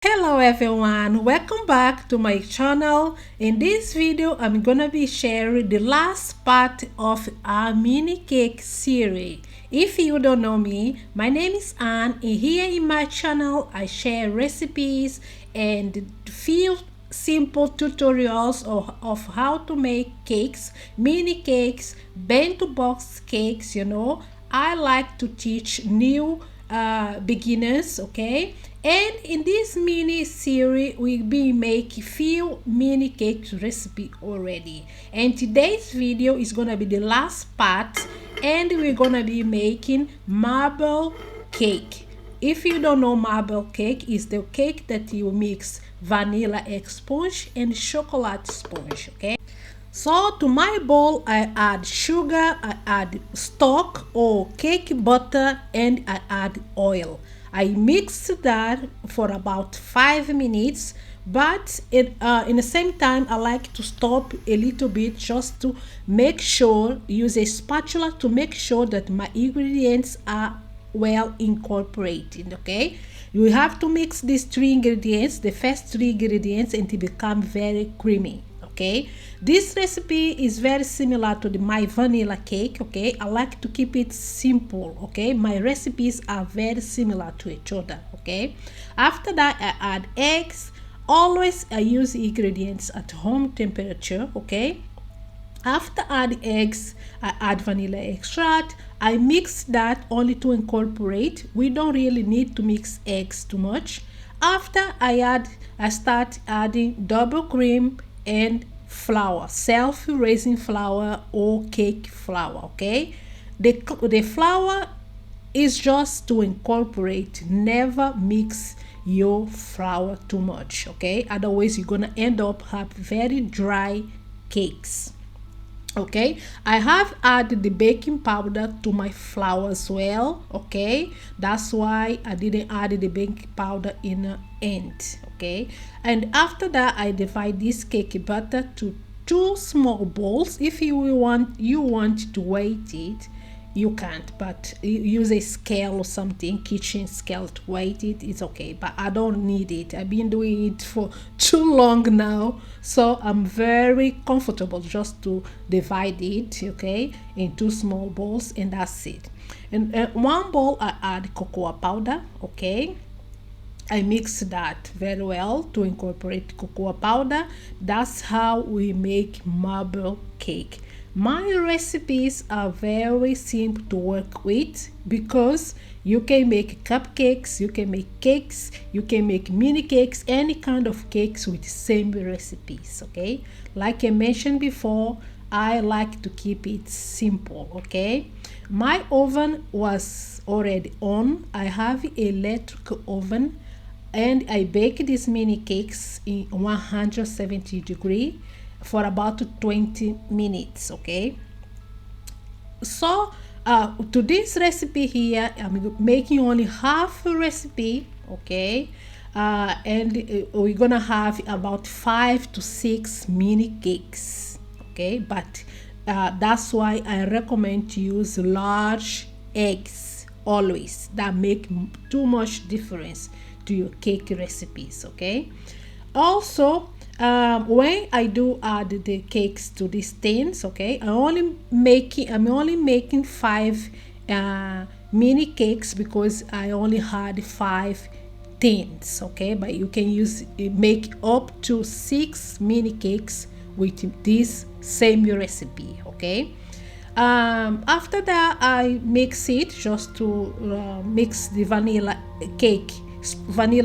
Hello everyone, welcome back to my channel. In this video I'm gonna be sharing the last part of our mini cake series. If you don't know me, my name is Anne, and here in my channel I share recipes and few simple tutorials of how to make cakes, mini cakes, bento box cakes. I like to teach new beginners, okay? And in this mini series we'll be making few mini cake recipe already, and today's video is gonna be the last part, and we're gonna be making marble cake. If you don't know, marble cake is the cake that you mix vanilla egg sponge and chocolate sponge, okay? So to my bowl, I add sugar, I add stock or cake butter, and I add oil. I mix that for about 5 minutes, but in the same time, I like to stop a little bit just to make sure, use a spatula to make sure that my ingredients are well incorporated, okay? You have to mix these three ingredients, the first three ingredients, and to become very creamy, okay? This recipe is very similar to my vanilla cake, okay? I like to keep it simple, okay? My recipes are very similar to each other, okay? After that, I add eggs. Always I use ingredients at home temperature, okay? After add eggs, I add vanilla extract. I mix that only to incorporate. We don't really need to mix eggs too much. After I start adding double cream and flour, self-raising flour or cake flour, okay? The flour is just to incorporate. Never mix your flour too much, okay? Otherwise you're gonna end up have very dry cakes. Okay, I have added the baking powder to my flour as well, okay? That's why I didn't add the baking powder in the end, okay? And after that, I divide this cake batter to two small bowls. If you want to weight it, you can't, but use a scale or something, kitchen scale, to weight it. It's okay, but I don't need it. I've been doing it for too long now, so I'm very comfortable just to divide it, okay, in two small bowls, and that's it. And one bowl I add cocoa powder, okay? I mix that very well to incorporate cocoa powder. That's how we make marble cake. My recipes are very simple to work with because you can make cupcakes, you can make cakes, you can make mini cakes, any kind of cakes with the same recipes, okay? Like I mentioned before, I like to keep it simple, okay? My oven was already on. I have an electric oven, and I bake these mini cakes in 170 degree for about 20 minutes, okay? So to this recipe here, I'm making only half a recipe, okay? And we're gonna have about 5 to 6 mini cakes, okay? But that's why I recommend to use large eggs always. That make too much difference to your cake recipes, okay? Also, when I do add the cakes to these tins, okay, I'm only making 5 mini cakes because I only had 5 tins, okay? But you can make up to 6 mini cakes with this same recipe, okay? After that, I mix it just to mix the vanilla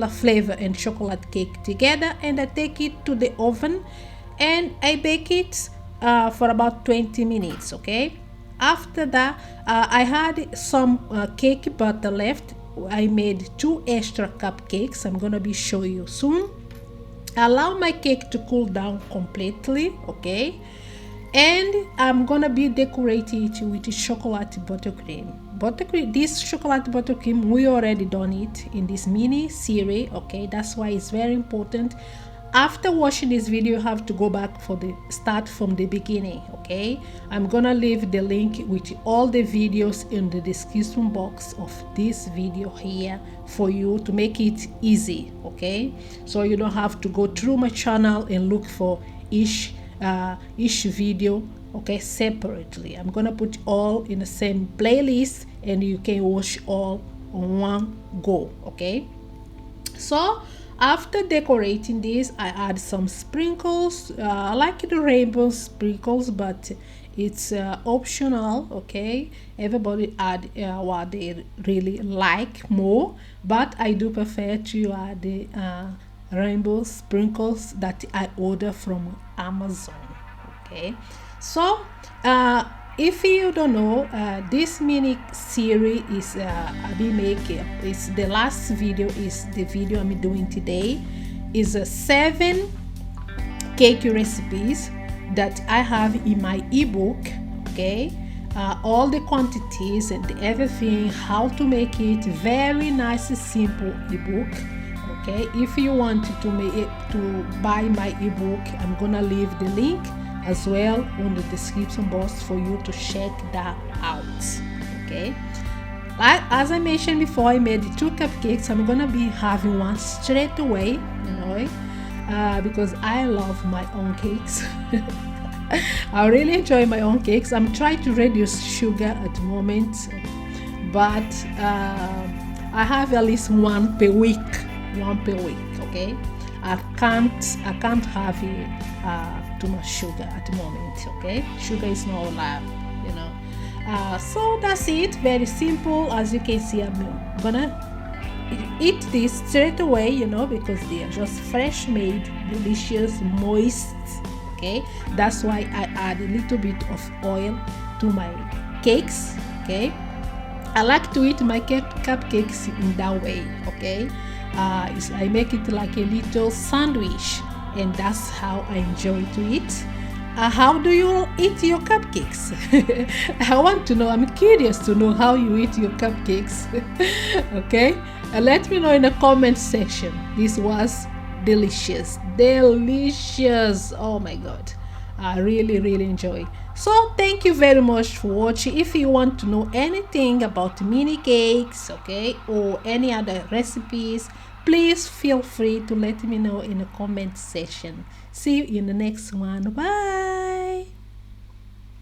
flavor and chocolate cake together, and I take it to the oven and I bake it for about 20 minutes, okay? After that, I had some cake butter left. I made 2 extra cupcakes. I'm gonna be showing you soon. Allow my cake to cool down completely, okay? And I'm gonna be decorating it with chocolate buttercream. This chocolate buttercream, we already done it in this mini series, okay? That's why it's very important. after watching this video, you have to go back for the start from the beginning. Okay, I'm gonna leave the link with all the videos in the description box of this video here for you to make it easy. Okay, so you don't have to go through my channel and look for each video, okay, separately. I'm gonna put all in the same playlist and you can watch all on one go. Okay, so after decorating this, I add some sprinkles. I like the rainbow sprinkles, but it's optional. Okay, everybody add what they really like more, but I do prefer to add the rainbow sprinkles that I order from Amazon. Okay, so if you don't know, this mini series is I'll be making, it's the last video, is the video I'm doing today, is 7 cake recipes that I have in my ebook. Okay, all the quantities and everything, how to make it, very nice simple ebook. Okay, if you want to buy my ebook, I'm gonna leave the link as well on the description box for you to check that out. Okay, as I mentioned before, I made 2 cupcakes. I'm gonna be having one straight away, you know, because I love my own cakes. I really enjoy my own cakes. I'm trying to reduce sugar at the moment, but I have at least one per week. Okay, I can't have too much sugar at the moment. Okay, sugar is not allowed, you know. So that's it, very simple. As you can see, I'm gonna eat this straight away, you know, because they are just fresh made, delicious, moist. Okay, that's why I add a little bit of oil to my cakes. Okay, I like to eat my cupcakes in that way. Okay, I make it like a little sandwich, and that's how I enjoy to eat. How do you eat your cupcakes? I want to know. I'm curious to know how you eat your cupcakes. Okay, let me know in the comment section. This was delicious. Oh my god, I really enjoy. So thank you very much for watching. If you want to know anything about mini cakes, okay, or any other recipes, please feel free to let me know in the comment section. See you in the next one. Bye.